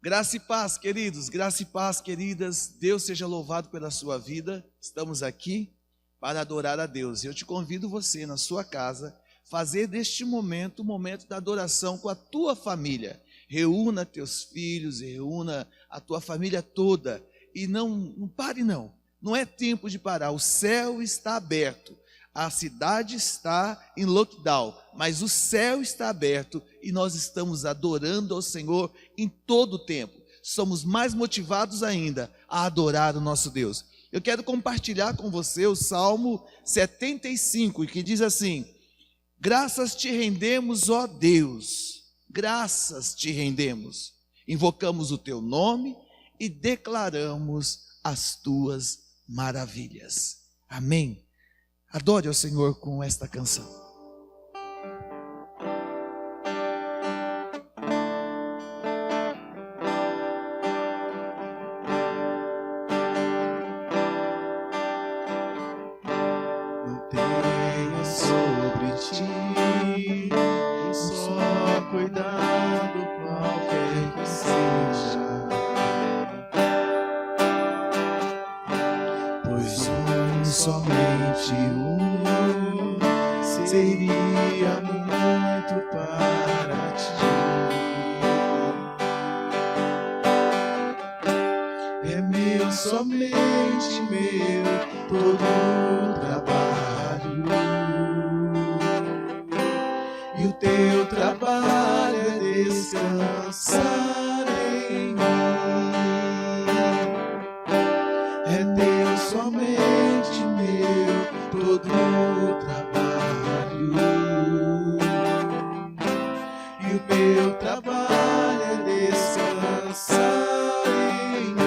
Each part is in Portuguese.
Graça e paz, queridos, graça e paz, queridas. Deus seja louvado pela sua vida. Estamos aqui para adorar a Deus. Eu te convido você, na sua casa, fazer deste momento um momento da adoração com a tua família. Reúna teus filhos, reúna a tua família toda. E não pare não. Não é tempo de parar. O céu está aberto. A cidade está em lockdown, mas o céu está aberto e nós estamos adorando ao Senhor em todo o tempo. Somos mais motivados ainda a adorar o nosso Deus. Eu quero compartilhar com você o Salmo 75, que diz assim: graças te rendemos, ó Deus, graças te rendemos. Invocamos o teu nome e declaramos as tuas maravilhas. Amém. Adore ao Senhor com esta canção. Não tenha sobre ti só cuidado, qualquer que seja, pois somente seria muito para ti. É meu, somente meu, todo o trabalho. E o teu trabalho é descansar em mim. É teu, somente meu, todo o trabalho. E o meu trabalho é descansar em mim.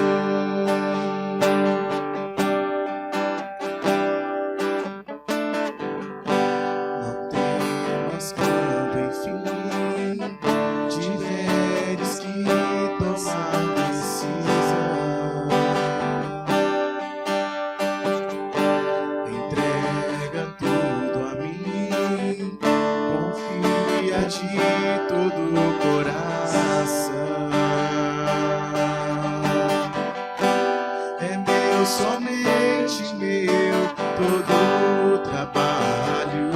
Não temas quando enfim tiveres que tomar decisão. Entrega tudo a mim, confia a ti todo o coração. É meu, somente meu, todo o trabalho.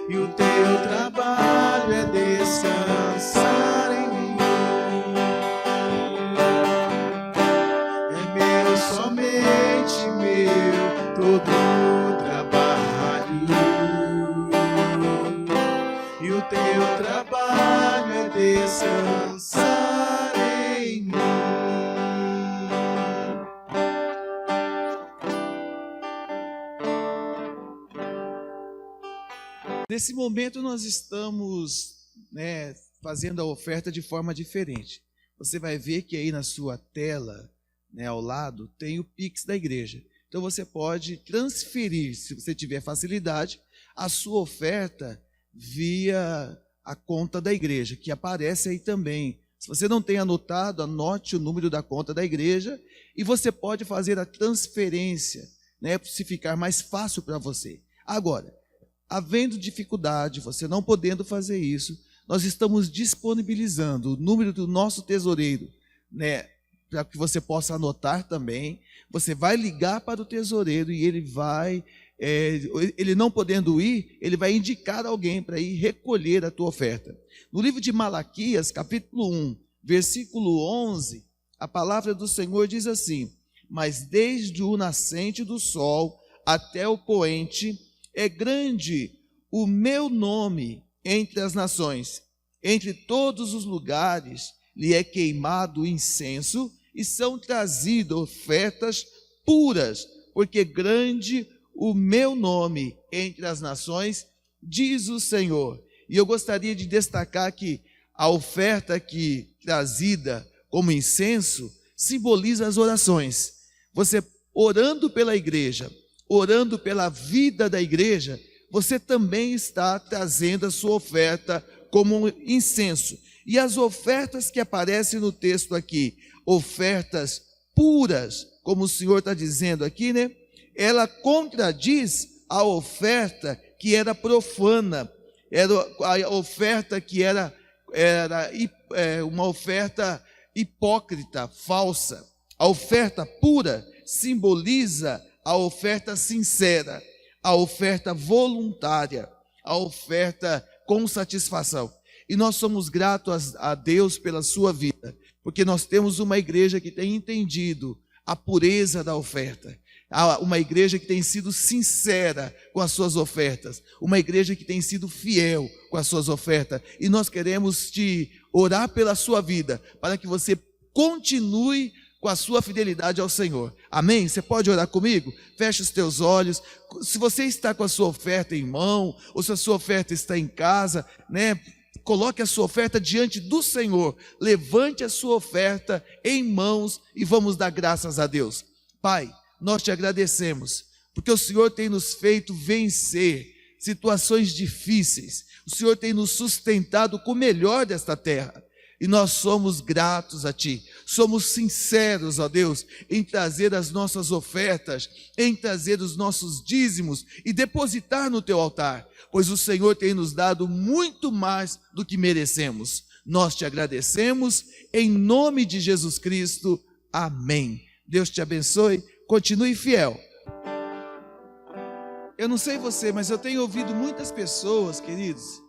E o teu trabalho é descansar em mim. É meu, somente meu, todo o trabalho. E o teu trabalho é descansar em mim. Nesse momento nós estamos fazendo a oferta de forma diferente. Você vai ver que aí na sua tela, ao lado, tem o Pix da igreja. Então você pode transferir, se você tiver facilidade, a sua oferta via a conta da igreja, que aparece aí também. Se você não tem anotado, anote o número da conta da igreja e você pode fazer a transferência, se ficar mais fácil para você. Agora, havendo dificuldade, você não podendo fazer isso, nós estamos disponibilizando o número do nosso tesoureiro, para que você possa anotar também. Você vai ligar para o tesoureiro e ele vai, ele não podendo ir, ele vai indicar alguém para ir recolher a tua oferta. No livro de Malaquias, capítulo 1, versículo 11, a palavra do Senhor diz assim: mas desde o nascente do sol até o poente, é grande o meu nome entre as nações. Entre todos os lugares lhe é queimado incenso e são trazidas ofertas puras, porque grande o meu nome entre as nações, diz o Senhor. E eu gostaria de destacar que a oferta aqui trazida como incenso simboliza as orações. Você orando pela igreja, orando pela vida da igreja, você também está trazendo a sua oferta como incenso. E as ofertas que aparecem no texto aqui, ofertas puras, como o Senhor está dizendo aqui, ela contradiz a oferta que era profana, era a oferta que era uma oferta hipócrita, falsa. A oferta pura simboliza a oferta sincera, a oferta voluntária, a oferta com satisfação. E nós somos gratos a Deus pela sua vida, porque nós temos uma igreja que tem entendido a pureza da oferta, uma igreja que tem sido sincera com as suas ofertas, uma igreja que tem sido fiel com as suas ofertas, e nós queremos te orar pela sua vida, para que você continue com a sua fidelidade ao Senhor. Amém? Você pode orar comigo? Feche os teus olhos. Se você está com a sua oferta em mão, ou se a sua oferta está em casa, né? Coloque a sua oferta diante do Senhor. Levante a sua oferta em mãos e vamos dar graças a Deus. Pai, nós te agradecemos, porque o Senhor tem nos feito vencer situações difíceis. O Senhor tem nos sustentado com o melhor desta terra. E nós somos gratos a Ti, somos sinceros, ó Deus, em trazer as nossas ofertas, em trazer os nossos dízimos e depositar no Teu altar, pois o Senhor tem nos dado muito mais do que merecemos. Nós te agradecemos, em nome de Jesus Cristo, amém. Deus te abençoe, continue fiel. Eu não sei você, mas eu tenho ouvido muitas pessoas, queridos,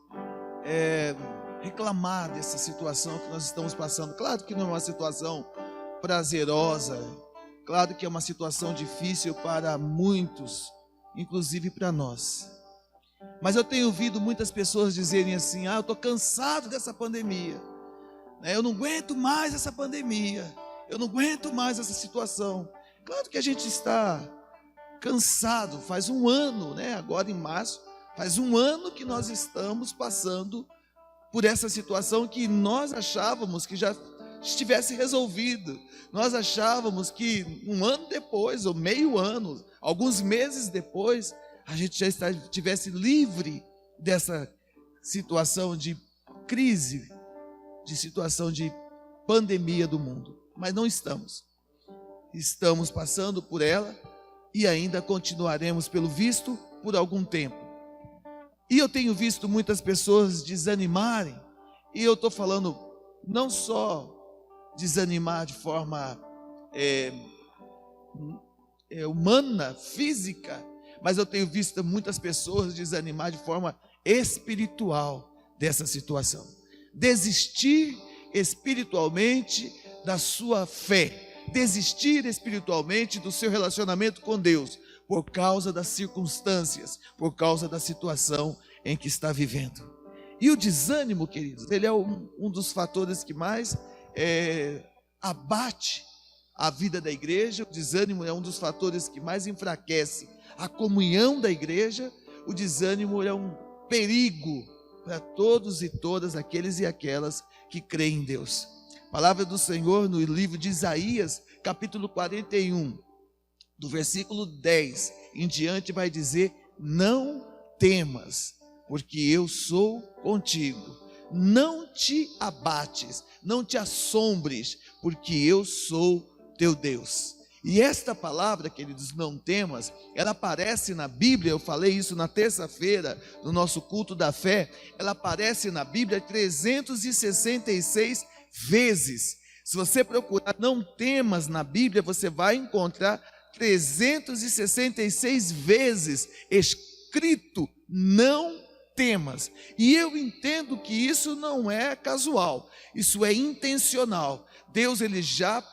reclamar dessa situação que nós estamos passando. Claro que não é uma situação prazerosa, claro que é uma situação difícil para muitos, inclusive para nós. Mas eu tenho ouvido muitas pessoas dizerem assim: eu estou cansado dessa pandemia, eu não aguento mais essa pandemia, eu não aguento mais essa situação. Claro que a gente está cansado, faz um ano, agora em março, faz um ano que nós estamos passando por essa situação que nós achávamos que já estivesse resolvido. Nós achávamos que um ano depois, ou meio ano, alguns meses depois, a gente já estivesse livre dessa situação de crise, de situação de pandemia do mundo. Mas não estamos. Estamos passando por ela e ainda continuaremos, pelo visto, por algum tempo. E eu tenho visto muitas pessoas desanimarem, e eu estou falando não só desanimar de forma humana, física, mas eu tenho visto muitas pessoas desanimar de forma espiritual dessa situação. Desistir espiritualmente da sua fé, desistir espiritualmente do seu relacionamento com Deus, por causa das circunstâncias, por causa da situação em que está vivendo. E o desânimo, queridos, ele é um dos fatores que mais abate a vida da igreja. O desânimo é um dos fatores que mais enfraquece a comunhão da igreja. O desânimo é um perigo para todos e todas aqueles e aquelas que creem em Deus. A palavra do Senhor no livro de Isaías, capítulo 41, do versículo 10 em diante, vai dizer: não temas, porque eu sou contigo. Não te abates, não te assombres, porque eu sou teu Deus. E esta palavra, queridos, não temas, ela aparece na Bíblia. Eu falei isso na terça-feira, no nosso culto da fé. Ela aparece na Bíblia 366 vezes. Se você procurar não temas na Bíblia, você vai encontrar 366 vezes escrito não temas. E eu entendo que isso não é casual, isso é intencional. Deus, ele já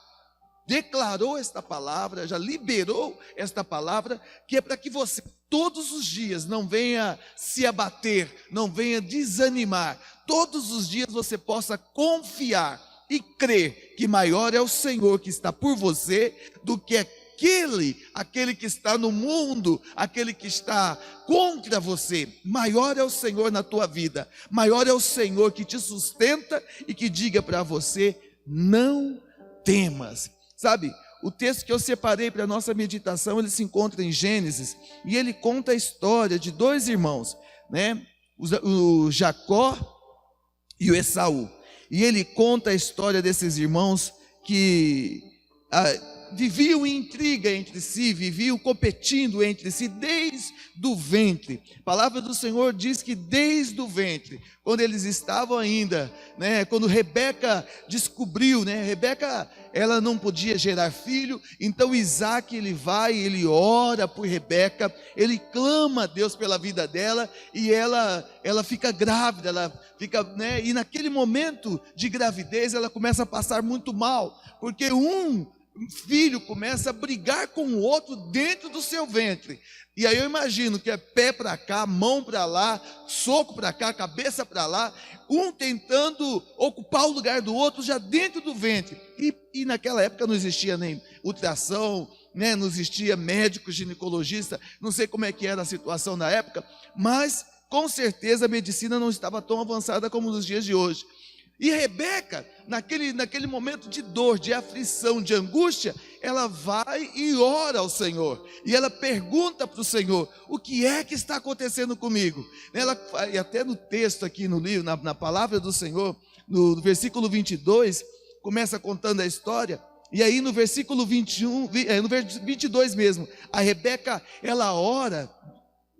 declarou esta palavra, já liberou esta palavra, que é para que você todos os dias não venha se abater, não venha desanimar. Todos os dias você possa confiar e crer que maior é o Senhor que está por você do que aquele que está no mundo, aquele que está contra você. Maior é o Senhor na tua vida, maior é o Senhor que te sustenta e que diga para você: não temas. Sabe, o texto que eu separei para a nossa meditação, ele se encontra em Gênesis, e ele conta a história de dois irmãos, o Jacó e o Esaú. E ele conta a história desses irmãos que viviam em intriga entre si, viviam competindo entre si desde o ventre. A palavra do Senhor diz que desde o ventre, quando eles estavam ainda, quando Rebeca descobriu, Rebeca, ela não podia gerar filho, então Isaac, ele ora por Rebeca, ele clama a Deus pela vida dela, e ela fica grávida, ela fica, e naquele momento de gravidez, ela começa a passar muito mal, porque um filho começa a brigar com o outro dentro do seu ventre. E aí eu imagino que é pé para cá, mão para lá, soco para cá, cabeça para lá, um tentando ocupar o lugar do outro já dentro do ventre. E naquela época não existia nem ultrassom, não existia médico, ginecologista, não sei como é que era a situação na época, mas com certeza a medicina não estava tão avançada como nos dias de hoje. E Rebeca, naquele momento de dor, de aflição, de angústia, ela vai e ora ao Senhor. E ela pergunta para o Senhor: o que é que está acontecendo comigo? E até no texto aqui no livro, na palavra do Senhor, no versículo 22, começa contando a história. E aí no versículo 21, no versículo 22 mesmo, a Rebeca, ela ora.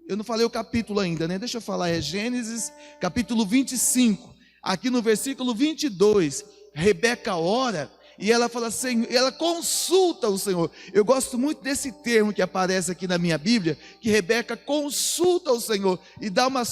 Eu não falei o capítulo ainda, Deixa eu falar, é Gênesis capítulo 25. Aqui no versículo 22, Rebeca ora e ela fala assim, ela consulta o Senhor. Eu gosto muito desse termo que aparece aqui na minha Bíblia, que Rebeca consulta o Senhor e dá uma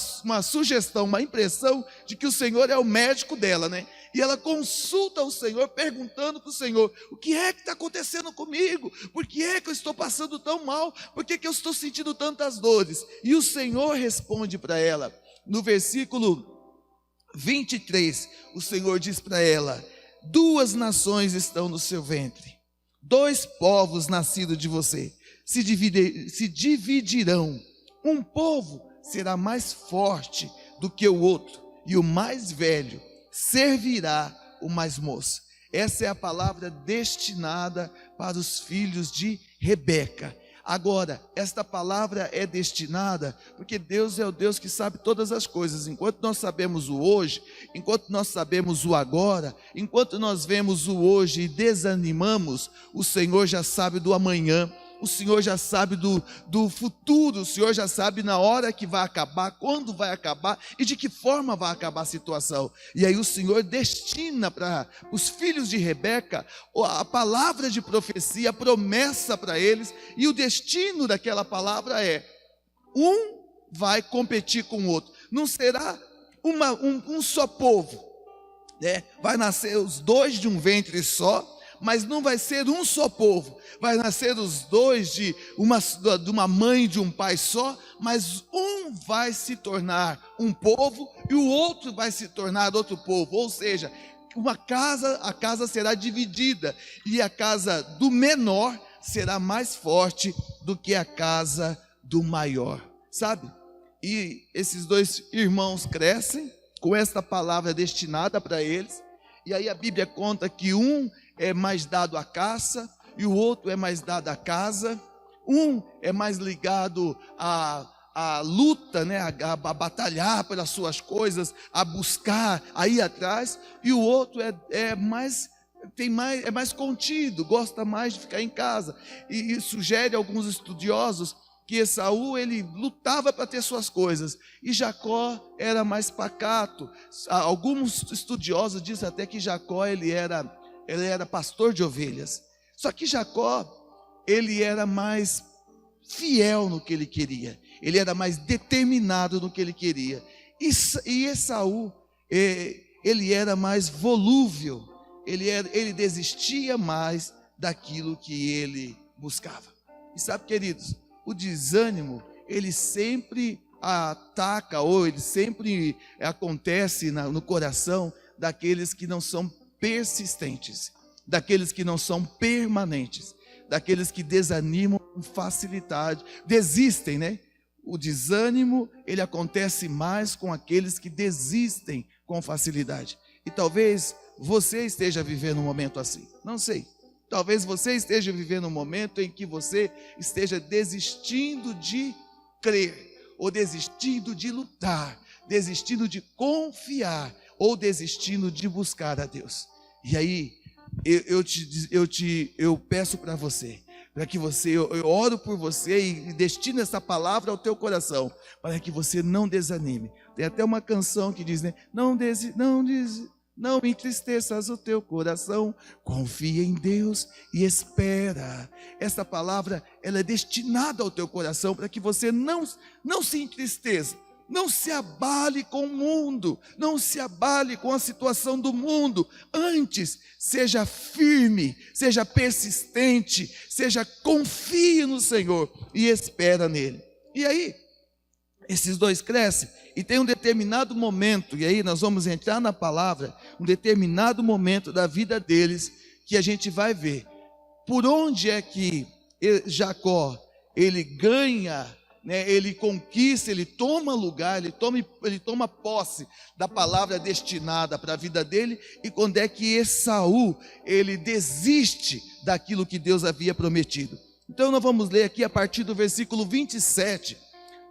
sugestão, uma impressão de que o Senhor é o médico dela, E ela consulta o Senhor, perguntando para o Senhor: o que é que está acontecendo comigo? Por que é que eu estou passando tão mal? Por que eu estou sentindo tantas dores? E o Senhor responde para ela, no versículo 23, o Senhor diz para ela: 2 nações estão no seu ventre, 2 povos nascidos de você se dividirão, um povo será mais forte do que o outro, e o mais velho servirá o mais moço. Essa é a palavra destinada para os filhos de Rebeca. Agora, esta palavra é destinada porque Deus é o Deus que sabe todas as coisas. Enquanto nós sabemos o hoje, enquanto nós sabemos o agora, enquanto nós vemos o hoje e desanimamos, o Senhor já sabe do amanhã. O Senhor já sabe do futuro, o Senhor já sabe na hora que vai acabar, quando vai acabar e de que forma vai acabar a situação. E aí o Senhor destina para os filhos de Rebeca a palavra de profecia, a promessa para eles, e o destino daquela palavra é: um vai competir com o outro, não será um só povo, vai nascer os 2 de um ventre só, mas não vai ser um só povo, vai nascer os 2 de uma mãe e de um pai só, mas um vai se tornar um povo e o outro vai se tornar outro povo. Ou seja, a casa será dividida, e a casa do menor será mais forte do que a casa do maior, sabe? E esses 2 irmãos crescem com esta palavra destinada para eles, e aí a Bíblia conta que um é mais dado à caça e o outro é mais dado à casa. Um é mais ligado à luta, a batalhar pelas suas coisas, a buscar, a ir atrás, e o outro é mais contido, gosta mais de ficar em casa. E sugere alguns estudiosos que Esaú, ele lutava para ter suas coisas, e Jacó era mais pacato. Alguns estudiosos dizem até que Jacó ele era pastor de ovelhas. Só que Jacó, ele era mais fiel no que ele queria, ele era mais determinado no que ele queria. E Esaú, ele era mais volúvel, ele desistia mais daquilo que ele buscava. E sabe, queridos, o desânimo, ele sempre ataca, ou ele sempre acontece no coração daqueles que não são persistentes, daqueles que não são permanentes, daqueles que desanimam com facilidade, desistem, O desânimo, ele acontece mais com aqueles que desistem com facilidade. E talvez você esteja vivendo um momento assim, não sei. Talvez você esteja vivendo um momento em que você esteja desistindo de crer, ou desistindo de lutar, desistindo de confiar, ou desistindo de buscar a Deus. E aí, eu peço para você, para que eu oro por você e destino essa palavra ao teu coração, para que você não desanime. Tem até uma canção que diz, né? Não entristeças o teu coração, confia em Deus e espera. Essa palavra, ela é destinada ao teu coração, para que você não se entristeça. Não se abale com o mundo, não se abale com a situação do mundo. Antes, seja firme, seja persistente, confie no Senhor e espera nele. E aí, esses dois crescem e tem um determinado momento, e aí nós vamos entrar na palavra, um determinado momento da vida deles, que a gente vai ver por onde é que Jacó, ele ganha, né, ele conquista, ele toma lugar, ele toma posse da palavra destinada para a vida dele, e quando é que Esaú, ele desiste daquilo que Deus havia prometido. Então nós vamos ler aqui a partir do versículo 27,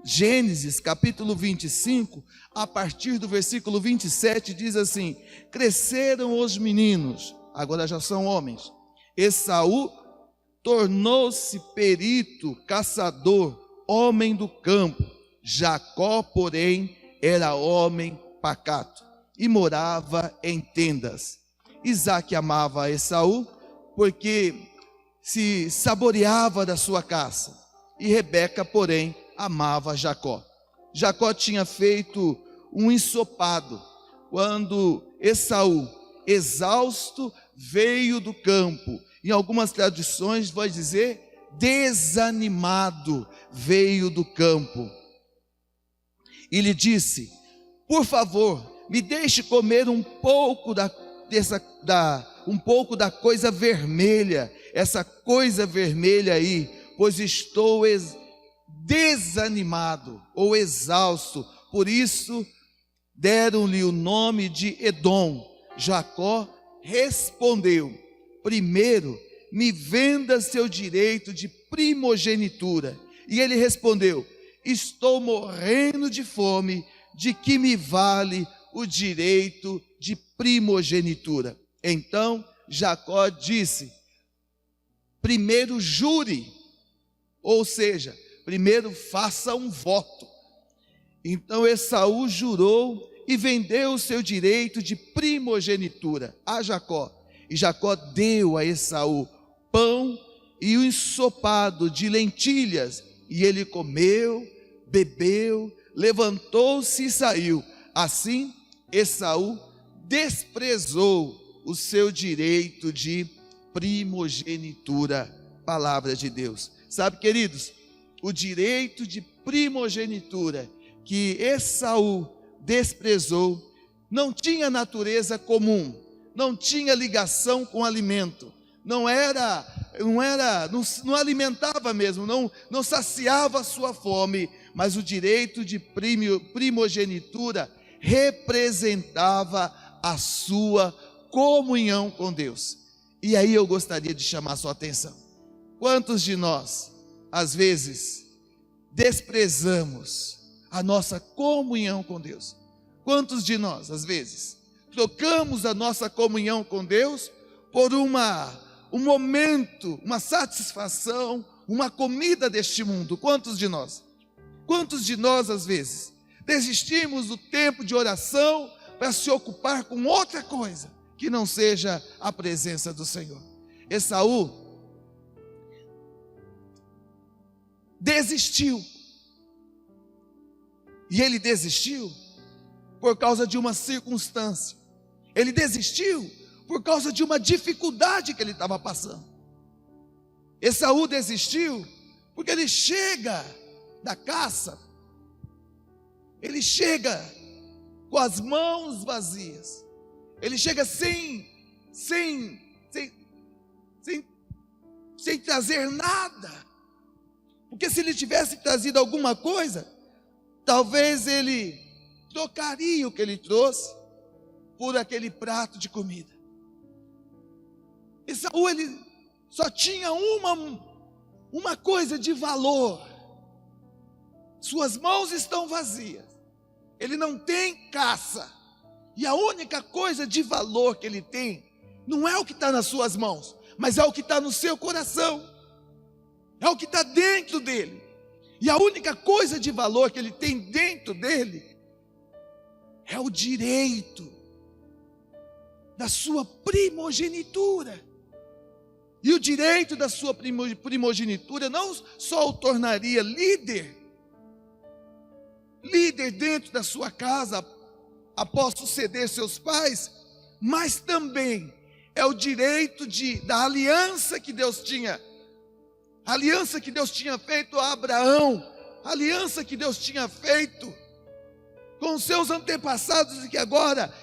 Gênesis capítulo 25, a partir do versículo 27, diz assim: cresceram os meninos, agora já são homens, Esaú tornou-se perito, caçador, homem do campo. Jacó, porém, era homem pacato e morava em tendas. Isaque amava a Esaú, porque se saboreava da sua caça, e Rebeca, porém, amava Jacó. Jacó tinha feito um ensopado, quando Esaú, exausto, veio do campo. Em algumas tradições vai dizer desanimado, veio do campo, e lhe disse: por favor, me deixe comer um pouco da coisa vermelha, essa coisa vermelha aí, pois estou desanimado ou exausto. Por isso deram-lhe o nome de Edom. Jacó respondeu: primeiro me venda seu direito de primogenitura. E ele respondeu: estou morrendo de fome, de que me vale o direito de primogenitura? Então Jacó disse: primeiro jure, ou seja, primeiro faça um voto. Então Esaú jurou e vendeu o seu direito de primogenitura a Jacó. E Jacó deu a Esaú pão e o ensopado de lentilhas, e ele comeu, bebeu, levantou-se e saiu. Assim Esaú desprezou o seu direito de primogenitura. Palavra de Deus. Sabe, queridos, o direito de primogenitura que Esaú desprezou não tinha natureza comum, não tinha ligação com alimento, não alimentava mesmo, não saciava a sua fome, mas o direito de primogenitura representava a sua comunhão com Deus. E aí eu gostaria de chamar a sua atenção. Quantos de nós, às vezes, desprezamos a nossa comunhão com Deus? Quantos de nós, às vezes, trocamos a nossa comunhão com Deus por um momento, uma satisfação, uma comida deste mundo? Quantos de nós? Quantos de nós, às vezes, desistimos do tempo de oração para se ocupar com outra coisa que não seja a presença do Senhor? Esaú desistiu. E ele desistiu por causa de uma circunstância. Ele desistiu por causa de uma dificuldade que ele estava passando. Esaú desistiu porque ele chega da caça, ele chega com as mãos vazias, ele chega sem trazer nada, porque se ele tivesse trazido alguma coisa, talvez ele trocaria o que ele trouxe por aquele prato de comida. Esaú, ele só tinha uma coisa de valor. Suas mãos estão vazias, ele não tem caça, e a única coisa de valor que ele tem não é o que está nas suas mãos, mas é o que está no seu coração, é o que está dentro dele. E a única coisa de valor que ele tem dentro dele é o direito da sua primogenitura. E o direito da sua primogenitura não só o tornaria líder dentro da sua casa, após suceder seus pais, mas também é o direito da aliança que Deus tinha. A aliança que Deus tinha feito a Abraão, a aliança que Deus tinha feito com os seus antepassados e que agora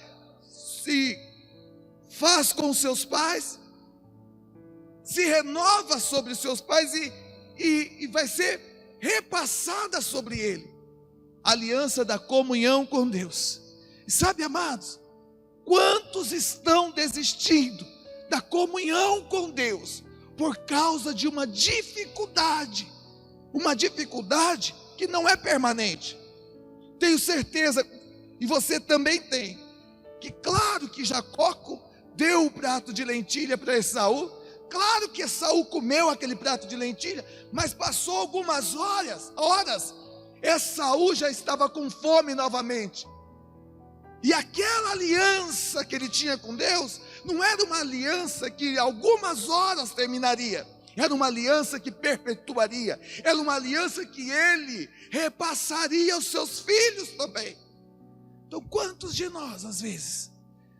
se faz com os seus pais, se renova sobre os seus pais e vai ser repassada sobre ele. A aliança da comunhão com Deus. E sabe, amados, quantos estão desistindo da comunhão com Deus por causa de uma dificuldade que não é permanente? Tenho certeza, e você também tem, que claro que Jacó deu o prato de lentilha para Esaú, claro que Esaú comeu aquele prato de lentilha, mas passou algumas horas, Esaú já estava com fome novamente. E aquela aliança que ele tinha com Deus, não era uma aliança que algumas horas terminaria, era uma aliança que perpetuaria, era uma aliança que ele repassaria aos seus filhos também. Então, quantos de nós, às vezes,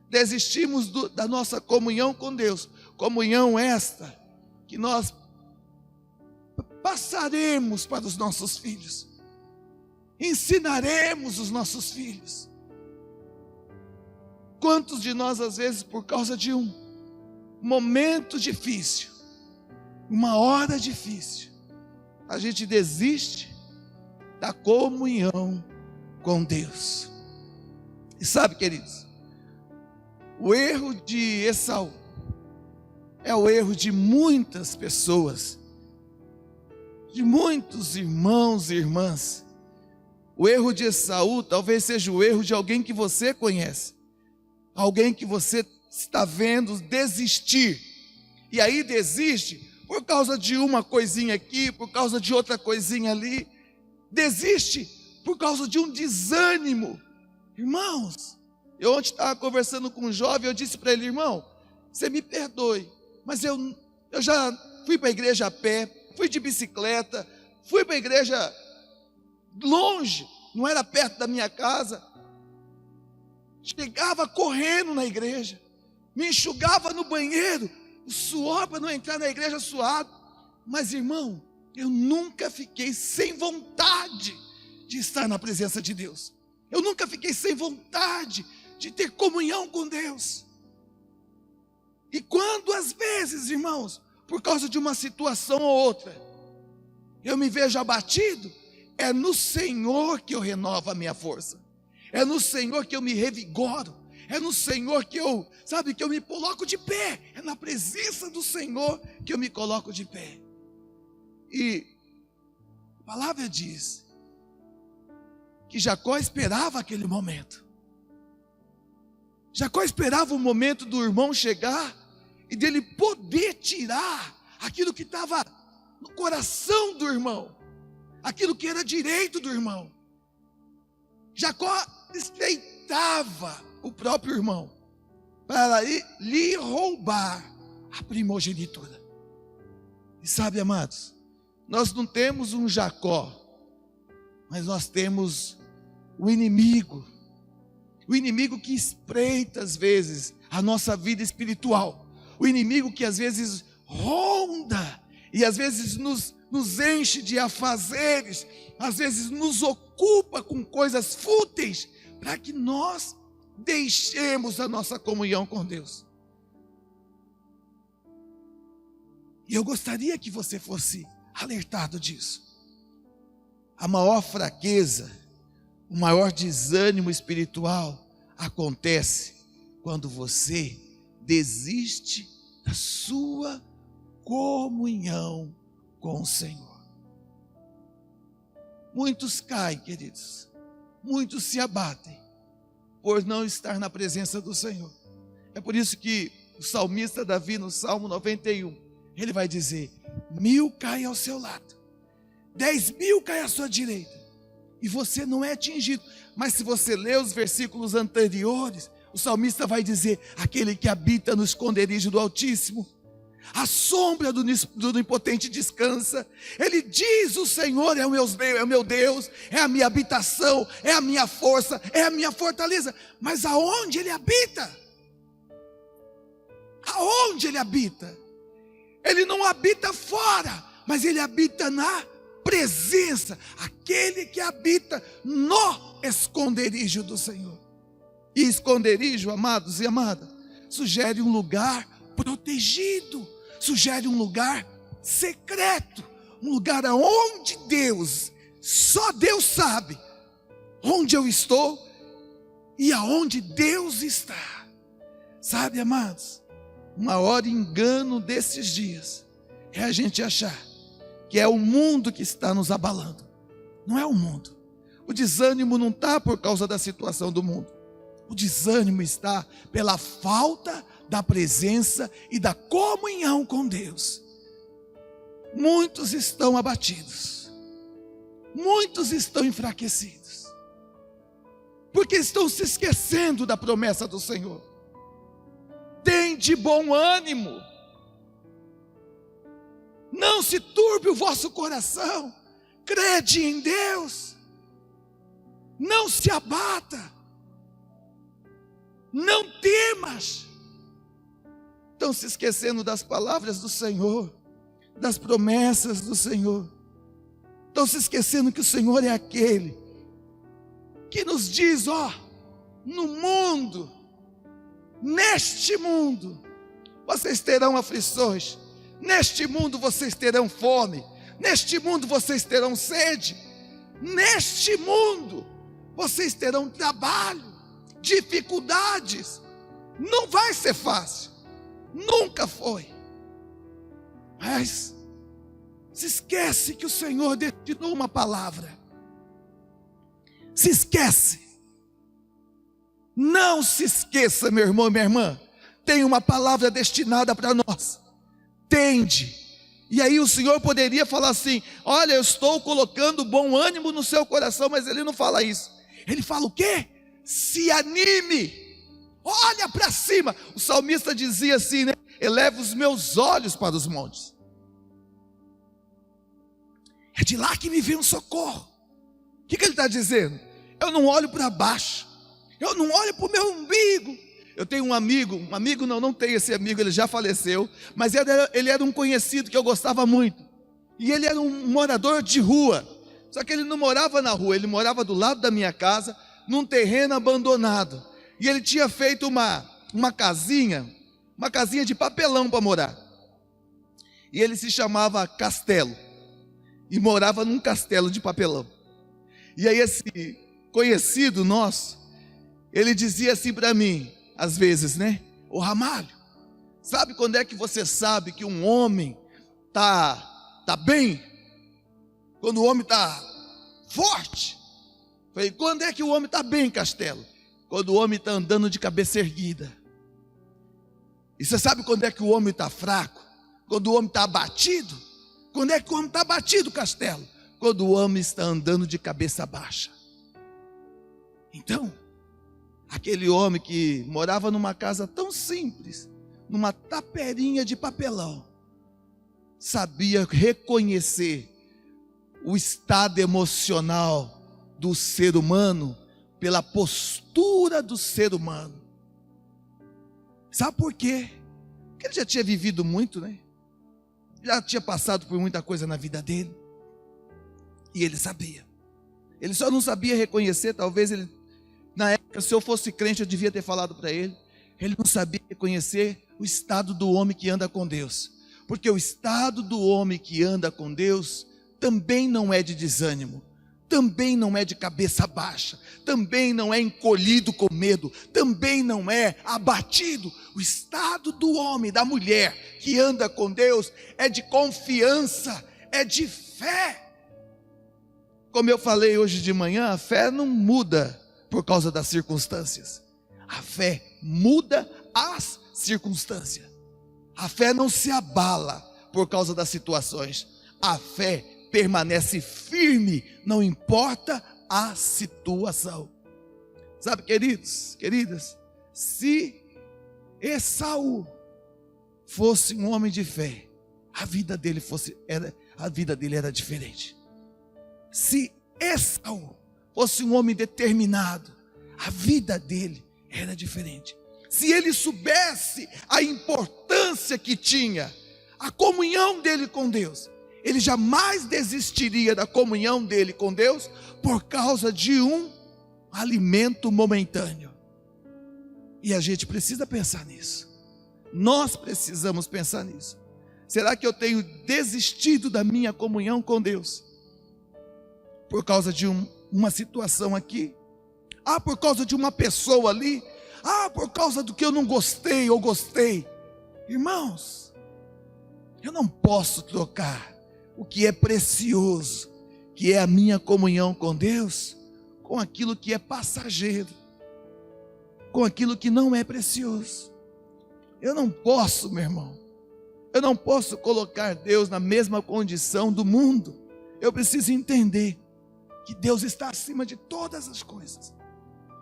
desistimos da nossa comunhão com Deus, comunhão esta que nós passaremos para os nossos filhos, ensinaremos os nossos filhos. Quantos de nós, às vezes, por causa de um momento difícil, uma hora difícil, a gente desiste da comunhão com Deus? E sabe, queridos, o erro de Esaú é o erro de muitas pessoas, de muitos irmãos e irmãs. O erro de Esaú talvez seja o erro de alguém que você conhece, alguém que você está vendo desistir, e aí desiste por causa de uma coisinha aqui, por causa de outra coisinha ali, desiste por causa de um desânimo. Irmãos, eu ontem estava conversando com um jovem, eu disse para ele: irmão, você me perdoe, mas eu já fui para a igreja a pé, fui de bicicleta, fui para a igreja longe, não era perto da minha casa, chegava correndo na igreja, me enxugava no banheiro, o suor para não entrar na igreja suado, mas irmão, eu nunca fiquei sem vontade de estar na presença de Deus, eu nunca fiquei sem vontade de ter comunhão com Deus. E quando às vezes, irmãos, por causa de uma situação ou outra, eu me vejo abatido, é no Senhor que eu renovo a minha força, é no Senhor que eu me revigoro, é no Senhor que eu me coloco de pé, é na presença do Senhor que eu me coloco de pé. E a palavra diz que Jacó esperava aquele momento. Jacó esperava o momento do irmão chegar e dele poder tirar aquilo que estava no coração do irmão, aquilo que era direito do irmão. Jacó estreitava o próprio irmão para lhe roubar a primogenitura. E sabe, amados, nós não temos um Jacó, mas nós temos o inimigo que espreita às vezes a nossa vida espiritual, o inimigo que às vezes ronda e às vezes nos enche de afazeres, às vezes nos ocupa com coisas fúteis, para que nós deixemos a nossa comunhão com Deus. E eu gostaria que você fosse alertado disso. A maior fraqueza, o maior desânimo espiritual acontece quando você desiste da sua comunhão com o Senhor. Muitos caem, queridos, muitos se abatem por não estar na presença do Senhor. É por isso que o salmista Davi, no Salmo 91, ele vai dizer: 1000 caem ao seu lado, 10.000 caem à sua direita, e você não é atingido. Mas se você ler os versículos anteriores, o salmista vai dizer: aquele que habita no esconderijo do Altíssimo, a sombra do Onipotente descansa. Ele diz: o Senhor é o meu Deus, é a minha habitação, é a minha força, é a minha fortaleza. Mas aonde Ele habita? Aonde Ele habita? Ele não habita fora, mas Ele habita na presença. Aquele que habita no esconderijo do Senhor. E esconderijo, amados e amadas, sugere um lugar protegido, sugere um lugar secreto, um lugar aonde Deus, só Deus sabe onde eu estou e aonde Deus está. Sabe, amados, o maior engano desses dias é a gente achar que é o mundo que está nos abalando. Não é o mundo. O desânimo não está por causa da situação do mundo. O desânimo está pela falta da presença e da comunhão com Deus. Muitos estão abatidos, muitos estão enfraquecidos, porque estão se esquecendo da promessa do Senhor. Tem de bom ânimo, não se turbe o vosso coração, crede em Deus, não se abata, não temas. Estão se esquecendo das palavras do Senhor, das promessas do Senhor. Estão se esquecendo que o Senhor é aquele que nos diz: no mundo, neste mundo, vocês terão aflições, neste mundo vocês terão fome, neste mundo vocês terão sede, neste mundo vocês terão trabalho, dificuldades. Não vai ser fácil. Nunca foi. Mas se esquece que o Senhor destinou uma palavra. Se esquece. Não se esqueça, meu irmão e minha irmã. Tem uma palavra destinada para nós. Tende. E aí o Senhor poderia falar assim: olha, eu estou colocando bom ânimo no seu coração. Mas Ele não fala isso. Ele fala o quê? Se anime. Olha para cima. O salmista dizia assim, né? Eleva os meus olhos para os montes. É de lá que me vem um socorro. O que ele está dizendo? Eu não olho para baixo. Eu não olho para o meu umbigo. Eu tenho um amigo não tenho esse amigo, ele já faleceu. Mas ele era um conhecido que eu gostava muito. E ele era um morador de rua. Só que ele não morava na rua, ele morava do lado da minha casa, num terreno abandonado. E ele tinha feito uma casinha de papelão para morar. E ele se chamava Castelo. E morava num castelo de papelão. E aí esse conhecido nosso, ele dizia assim para mim, às vezes, né? Ô Ramalho, sabe quando é que você sabe que um homem tá bem? Quando o homem tá forte. Falei: quando é que o homem tá bem, Castelo? Quando o homem está andando de cabeça erguida. E você sabe quando é que o homem está fraco? Quando o homem está abatido. Quando é que o homem está abatido, Castelo? Quando o homem está andando de cabeça baixa. Então, aquele homem que morava numa casa tão simples, numa taperinha de papelão, sabia reconhecer o estado emocional do ser humano pela postura do ser humano. Sabe por quê? Porque ele já tinha vivido muito, né? Já tinha passado por muita coisa na vida dele. E ele sabia. Ele só não sabia reconhecer, talvez ele, na época, se eu fosse crente, eu devia ter falado para ele. Ele não sabia reconhecer o estado do homem que anda com Deus. Porque o estado do homem que anda com Deus também não é de desânimo. Também não é de cabeça baixa, também não é encolhido com medo, também não é abatido. O estado do homem, da mulher que anda com Deus é de confiança, é de fé. Como eu falei hoje de manhã, a fé não muda por causa das circunstâncias. A fé muda as circunstância. A fé não se abala por causa das situações. A fé permanece firme, não importa a situação. Sabe, queridos, queridas, se Esaú fosse um homem de fé, a vida dele era diferente. Se Esaú fosse um homem determinado, a vida dele era diferente. Se ele soubesse a importância que tinha a comunhão dele com Deus, ele jamais desistiria da comunhão dele com Deus por causa de um alimento momentâneo. E a gente precisa pensar nisso. Nós precisamos pensar nisso. Será que eu tenho desistido da minha comunhão com Deus por causa de uma situação aqui? Por causa de uma pessoa ali? Por causa do que eu não gostei ou gostei? Irmãos, eu não posso trocar o que é precioso, que é a minha comunhão com Deus, com aquilo que é passageiro, com aquilo que não é precioso. Eu não posso, meu irmão, eu não posso colocar Deus na mesma condição do mundo. Eu preciso entender que Deus está acima de todas as coisas.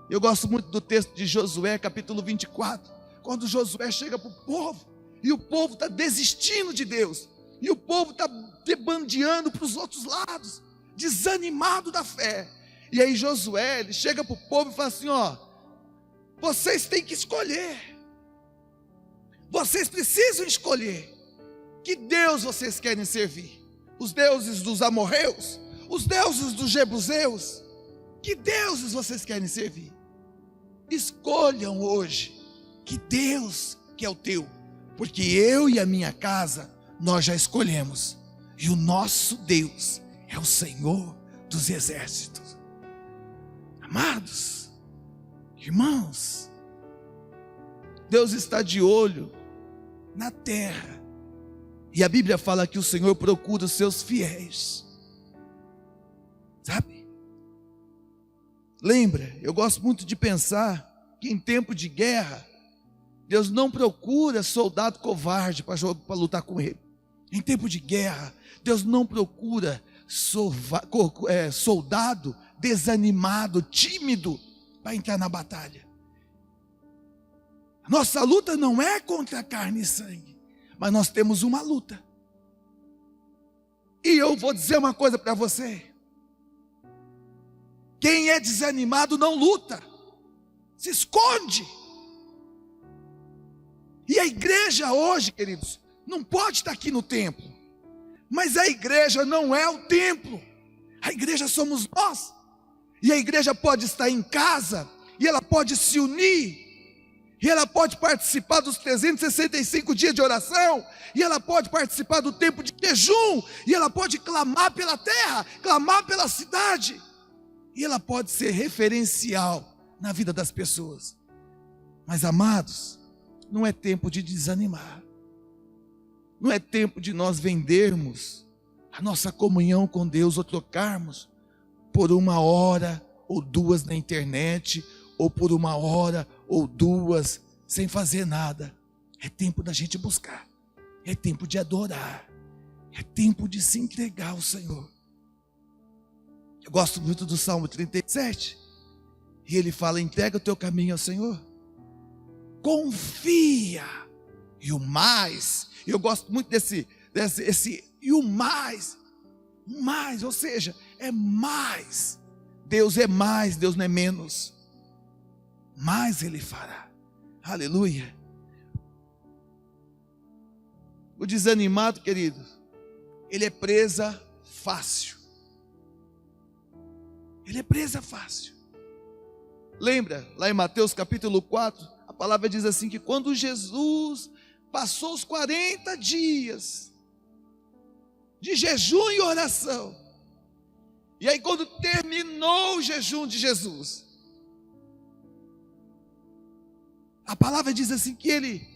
Eu gosto muito do texto de Josué, capítulo 24, quando Josué chega para o povo, e o povo está desistindo de Deus, e o povo está debandeando para os outros lados, desanimado da fé. E aí Josué, ele chega para o povo e fala assim: vocês têm que escolher, vocês precisam escolher, que Deus vocês querem servir? Os deuses dos amorreus? Os deuses dos jebuseus? Que deuses vocês querem servir? Escolham hoje que Deus que é o teu, porque eu e a minha casa, nós já escolhemos, e o nosso Deus é o Senhor dos exércitos. Amados, irmãos, Deus está de olho na terra, e a Bíblia fala que o Senhor procura os seus fiéis, sabe? Lembra, eu gosto muito de pensar que em tempo de guerra, Deus não procura soldado covarde para lutar com ele. Em tempo de guerra, Deus não procura soldado desanimado, tímido, para entrar na batalha. Nossa luta não é contra carne e sangue, mas nós temos uma luta. E eu vou dizer uma coisa para você: quem é desanimado não luta, se esconde. E a igreja hoje, queridos, não pode estar aqui no templo, mas a igreja não é o templo, a igreja somos nós. E a igreja pode estar em casa, e ela pode se unir, e ela pode participar dos 365 dias de oração, e ela pode participar do tempo de jejum, e ela pode clamar pela terra, clamar pela cidade, e ela pode ser referencial na vida das pessoas. Mas, amados, não é tempo de desanimar, não é tempo de nós vendermos a nossa comunhão com Deus, ou trocarmos por uma hora ou duas na internet, ou por uma hora ou duas sem fazer nada. É tempo da gente buscar, é tempo de adorar, é tempo de se entregar ao Senhor. Eu gosto muito do Salmo 37, e ele fala: entrega o teu caminho ao Senhor, confia, e o mais, eu gosto muito desse e o mais, ou seja, é mais. Deus é mais, Deus não é menos, mais Ele fará. Aleluia. O desanimado, querido, ele é presa fácil. Ele é presa fácil. Lembra, lá em Mateus capítulo 4, a palavra diz assim, que quando Jesus passou os 40 dias de jejum e oração, e aí quando terminou o jejum de Jesus, a palavra diz assim que ele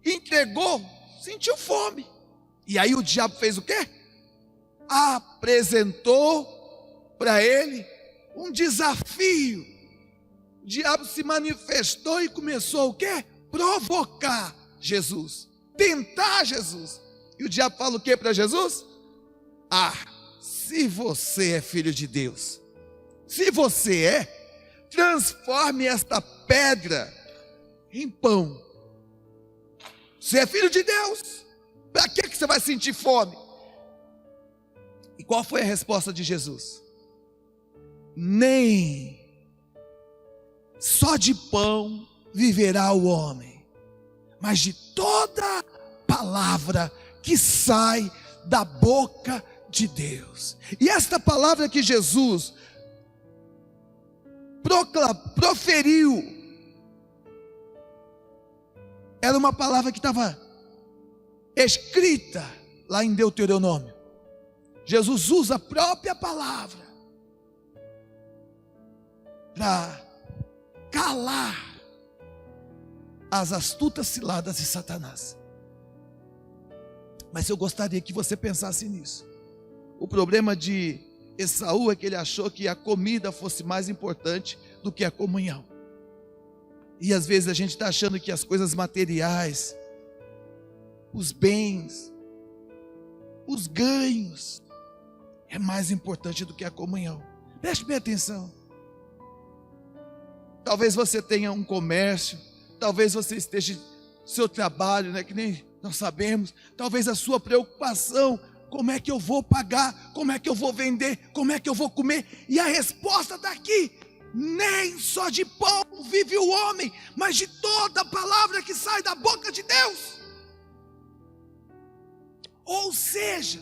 entregou, sentiu fome, e aí o diabo fez o quê? Apresentou para ele um desafio. O diabo se manifestou e começou o quê? provocar Jesus, tentar Jesus. E o diabo fala o que para Jesus? Ah, se você é filho de Deus, se você é, transforme esta pedra em pão. Você é filho de Deus, para que você vai sentir fome? E qual foi a resposta de Jesus? Nem só de pão viverá o homem, mas de toda palavra que sai da boca de Deus. E esta palavra que Jesus proferiu, era uma palavra que estava escrita lá em Deuteronômio. Jesus usa a própria palavra para calar as astutas ciladas de Satanás. Mas eu gostaria que você pensasse nisso. O problema de Esaú é que ele achou que a comida fosse mais importante do que a comunhão. E às vezes a gente está achando que as coisas materiais, os bens, os ganhos, é mais importante do que a comunhão. Preste bem atenção. Talvez você tenha um comércio, talvez você esteja no seu trabalho, né, que nem nós sabemos. Talvez a sua preocupação, como é que eu vou pagar, como é que eu vou vender, como é que eu vou comer? E a resposta está aqui: nem só de pão vive o homem, mas de toda palavra que sai da boca de Deus. Ou seja,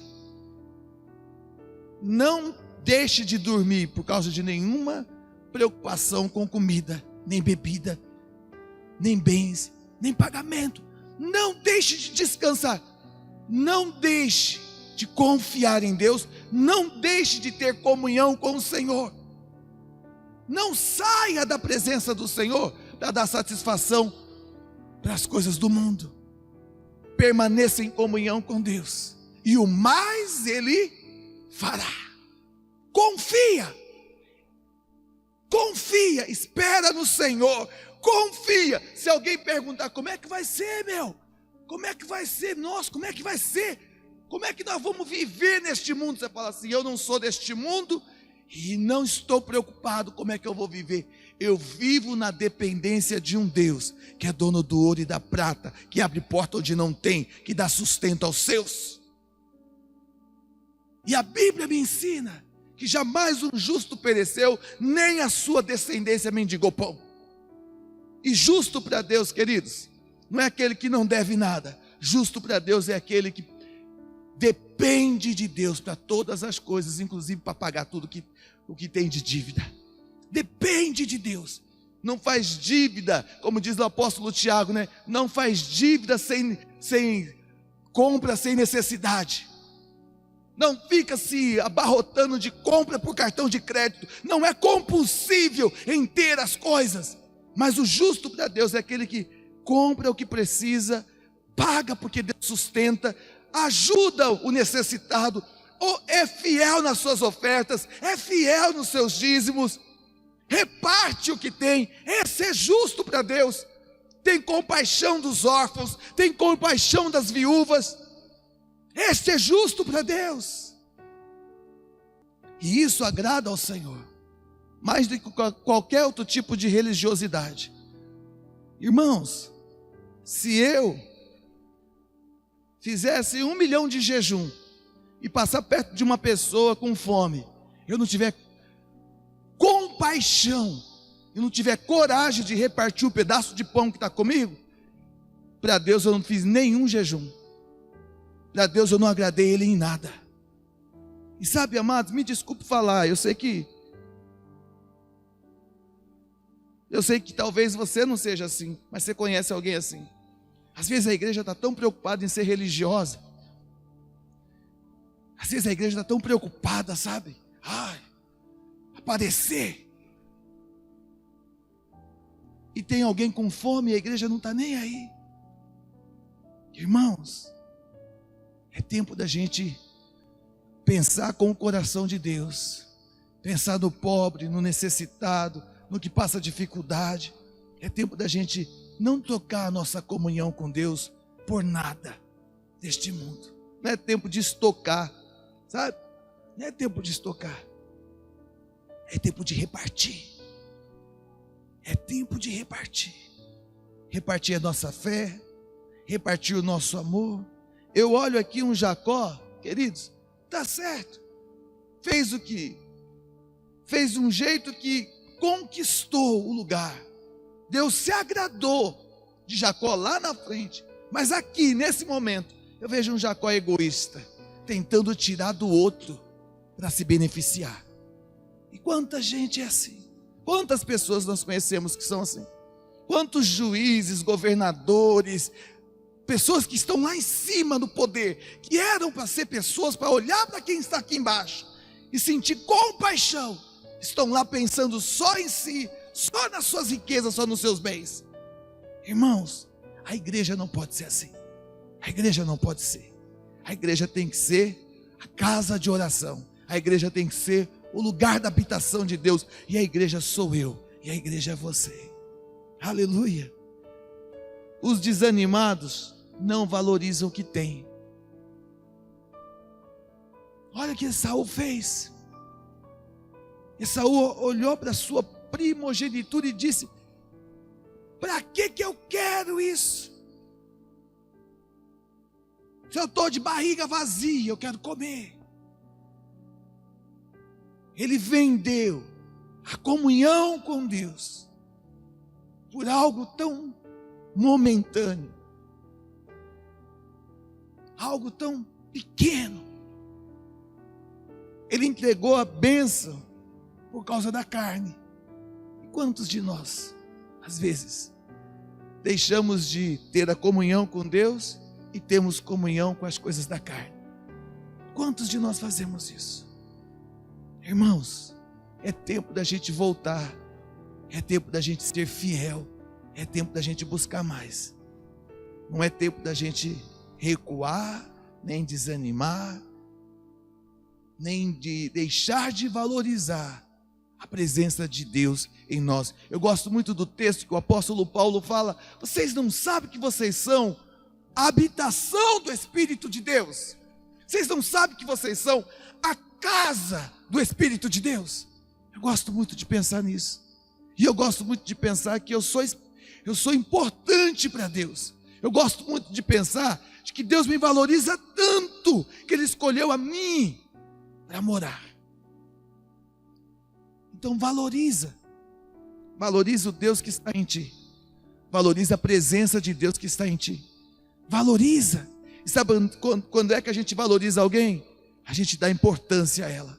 não deixe de dormir por causa de nenhuma preocupação com comida, nem bebida, nem bens, nem pagamento. Não deixe de descansar, não deixe de confiar em Deus, não deixe de ter comunhão com o Senhor. Não saia da presença do Senhor para dar satisfação para as coisas do mundo. Permaneça em comunhão com Deus, e o mais Ele fará. Confia, espera no Senhor, confia. Se alguém perguntar: como é que vai ser, meu? Como é que vai ser? Nossa, como é que vai ser? Como é que nós vamos viver neste mundo? Você fala assim: eu não sou deste mundo e não estou preocupado como é que eu vou viver. Eu vivo na dependência de um Deus que é dono do ouro e da prata, que abre porta onde não tem, que dá sustento aos seus. E a Bíblia me ensina que jamais um justo pereceu, nem a sua descendência mendigou pão. E justo para Deus, queridos, não é aquele que não deve nada. Justo para Deus é aquele que depende de Deus para todas as coisas, inclusive para pagar tudo o que tem de dívida. Depende de Deus. Não faz dívida, como diz o apóstolo Tiago, né? Não faz dívida sem compra, sem necessidade. Não fica se abarrotando de compra por cartão de crédito. Não é compulsível em ter as coisas. Mas o justo para Deus é aquele que compra o que precisa, paga porque Deus sustenta, ajuda o necessitado, ou é fiel nas suas ofertas, é fiel nos seus dízimos, reparte o que tem. Esse é justo para Deus. Tem compaixão dos órfãos, tem compaixão das viúvas. Este é justo para Deus. E isso agrada ao Senhor, mais do que qualquer outro tipo de religiosidade. Irmãos, se eu fizesse 1 milhão de jejum e passar perto de uma pessoa com fome, eu não tiver compaixão, eu não tiver coragem de repartir o pedaço de pão que está comigo, para Deus eu não fiz nenhum jejum. Para Deus eu não agradei Ele em nada. E sabe, amados, me desculpe falar, eu sei que talvez você não seja assim, mas você conhece alguém assim. Às vezes a igreja está tão preocupada em ser religiosa. Às vezes a igreja está tão preocupada, sabe? Aparecer. E tem alguém com fome e a igreja não está nem aí. Irmãos, é tempo da gente pensar com o coração de Deus. Pensar no pobre, no necessitado, no que passa dificuldade. É tempo da gente não trocar a nossa comunhão com Deus por nada deste mundo. Não é tempo de estocar, sabe? Não é tempo de estocar. É tempo de repartir. É tempo de repartir. Repartir a nossa fé, repartir o nosso amor. Eu olho aqui um Jacó, queridos, tá certo. Fez o que? Fez um jeito que conquistou o lugar. Deus se agradou de Jacó lá na frente. Mas aqui, nesse momento, eu vejo um Jacó egoísta, tentando tirar do outro para se beneficiar. E quanta gente é assim? Quantas pessoas nós conhecemos que são assim? Quantos juízes, governadores, pessoas que estão lá em cima do poder, que eram para ser pessoas para olhar para quem está aqui embaixo e sentir compaixão, estão lá pensando só em si, só nas suas riquezas, só nos seus bens. Irmãos, a igreja não pode ser assim. A igreja não pode ser. A igreja tem que ser a casa de oração. A igreja tem que ser o lugar da habitação de Deus. E a igreja sou eu, e a igreja é você. Aleluia. Os desanimados não valorizam o que tem. Olha o que Esaú fez. Esaú olhou para a sua primogenitura e disse: para que eu quero isso? Se eu estou de barriga vazia, eu quero comer. Ele vendeu a comunhão com Deus por algo tão momentâneo, algo tão pequeno. Ele entregou a bênção por causa da carne. E quantos de nós, às vezes, deixamos de ter a comunhão com Deus e temos comunhão com as coisas da carne? Quantos de nós fazemos isso? Irmãos, é tempo da gente voltar, é tempo da gente ser fiel, é tempo da gente buscar mais. Não é tempo da gente recuar, nem desanimar, nem de deixar de valorizar a presença de Deus em nós. Eu gosto muito do texto que o apóstolo Paulo fala: vocês não sabem que vocês são a habitação do Espírito de Deus? Vocês não sabem que vocês são a casa do Espírito de Deus? Eu gosto muito de pensar nisso. E eu gosto muito de pensar que eu sou importante para Deus. Eu gosto muito de pensar de que Deus me valoriza tanto que Ele escolheu a mim para morar. Então valoriza o Deus que está em ti, valoriza a presença de Deus que está em ti, valoriza. E sabe quando é que a gente valoriza alguém? A gente dá importância a ela.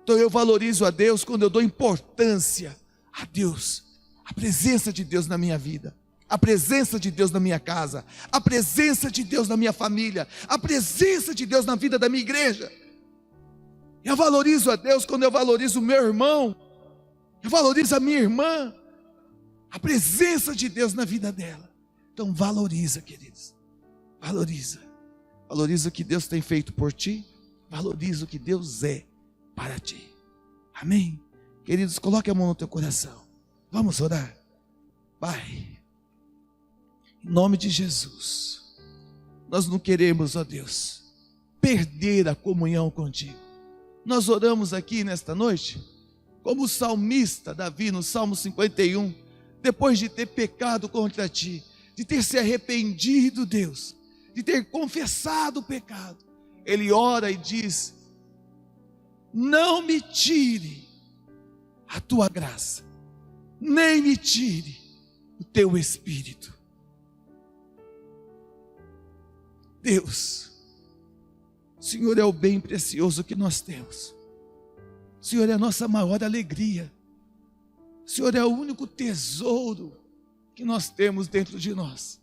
Então eu valorizo a Deus quando eu dou importância a Deus, a presença de Deus na minha vida, a presença de Deus na minha casa, a presença de Deus na minha família, a presença de Deus na vida da minha igreja. Eu valorizo a Deus quando eu valorizo o meu irmão, eu valorizo a minha irmã, a presença de Deus na vida dela. Então valoriza, queridos, valoriza o que Deus tem feito por ti, valoriza o que Deus é para ti. Amém? Queridos, coloque a mão no teu coração, vamos orar. Pai, em nome de Jesus, nós não queremos, ó Deus, perder a comunhão contigo. Nós oramos aqui nesta noite, como o salmista Davi, no Salmo 51, depois de ter pecado contra ti, de ter se arrependido, Deus, de ter confessado o pecado, ele ora e diz: não me tire a tua graça, nem me tire o teu Espírito. Deus, o Senhor é o bem precioso que nós temos. O Senhor é a nossa maior alegria. O Senhor é o único tesouro que nós temos dentro de nós.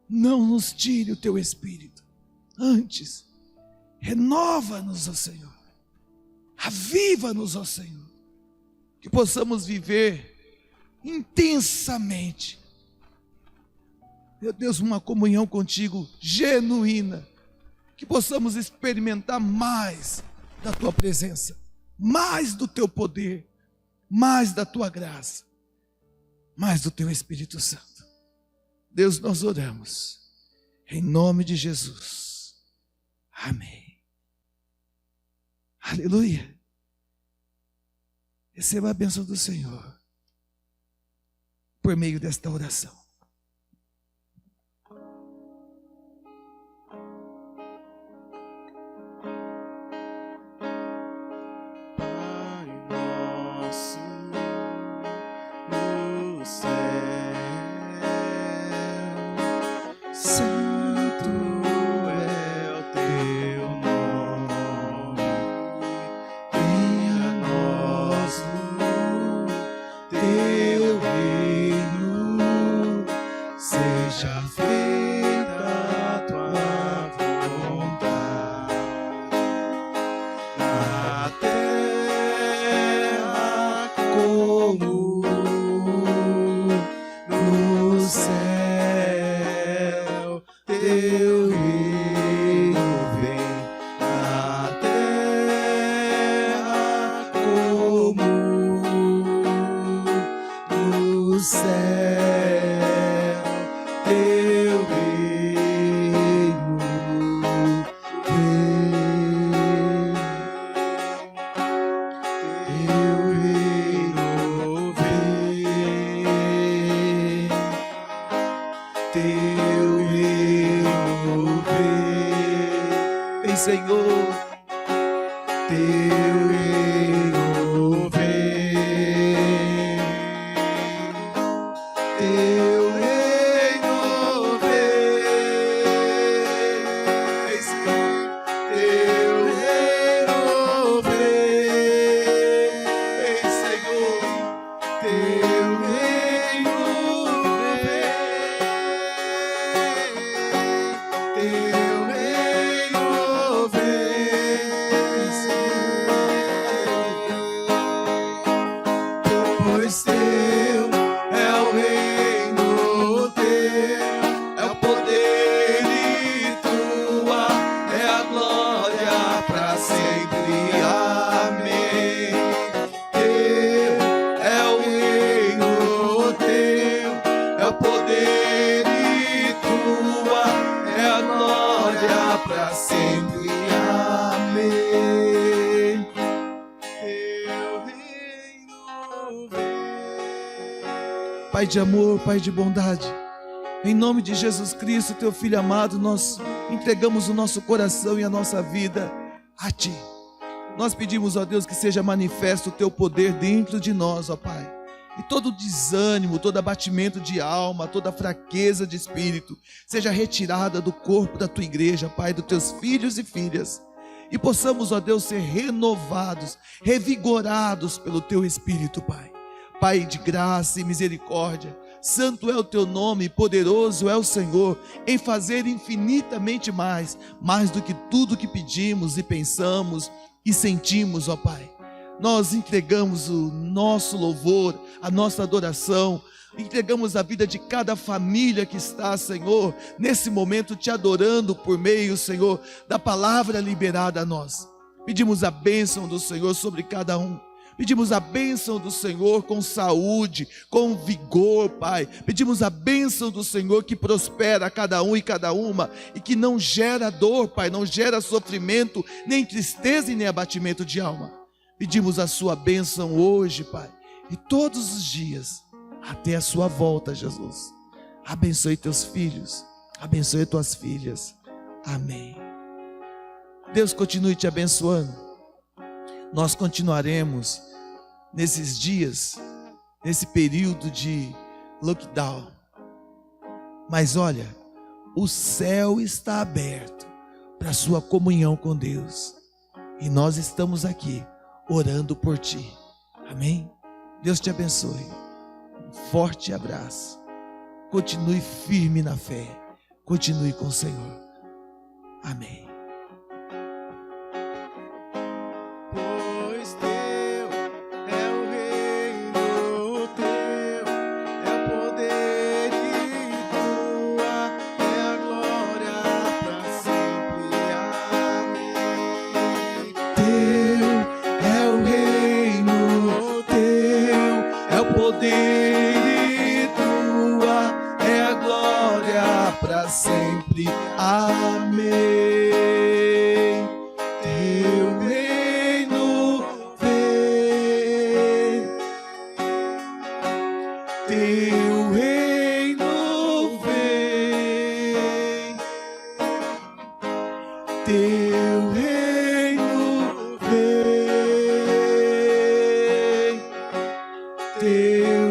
Não nos tire o teu Espírito. Antes, renova-nos, ó Senhor. Aviva-nos, ó Senhor. Que possamos viver intensamente, meu Deus, uma comunhão contigo genuína. Que possamos experimentar mais da tua presença, mais do teu poder, mais da tua graça, mais do teu Espírito Santo. Deus, nós oramos, em nome de Jesus. Amém. Aleluia. Receba a bênção do Senhor por meio desta oração. Pai de amor, Pai de bondade, em nome de Jesus Cristo, teu Filho amado, nós entregamos o nosso coração e a nossa vida a Ti. Nós pedimos, ó Deus, que seja manifesto o teu poder dentro de nós, ó Pai. E todo desânimo, todo abatimento de alma, toda fraqueza de espírito, seja retirada do corpo da tua igreja, Pai, dos teus filhos e filhas. E possamos, ó Deus, ser renovados, revigorados pelo teu Espírito, Pai. Pai de graça e misericórdia, santo é o teu nome, poderoso é o Senhor, em fazer infinitamente mais do que tudo que pedimos e pensamos e sentimos, ó Pai. Nós entregamos o nosso louvor, a nossa adoração, entregamos a vida de cada família que está, Senhor, nesse momento te adorando por meio, Senhor, da palavra liberada a nós. Pedimos a bênção do Senhor sobre cada um. Pedimos a bênção do Senhor com saúde, com vigor, Pai. Pedimos a bênção do Senhor que prospera cada um e cada uma e que não gera dor, Pai, não gera sofrimento, nem tristeza e nem abatimento de alma. Pedimos a sua bênção hoje, Pai, e todos os dias, até a sua volta, Jesus. Abençoe teus filhos, abençoe tuas filhas. Amém. Deus continue te abençoando. Nós continuaremos nesses dias, nesse período de lockdown. Mas olha, o céu está aberto para a sua comunhão com Deus. E nós estamos aqui orando por ti. Amém? Deus te abençoe. Um forte abraço. Continue firme na fé. Continue com o Senhor. Amém. Poder e tua é a glória. sempre. Amém. Teu reino vem, teu reino vem, teu reino vem, teu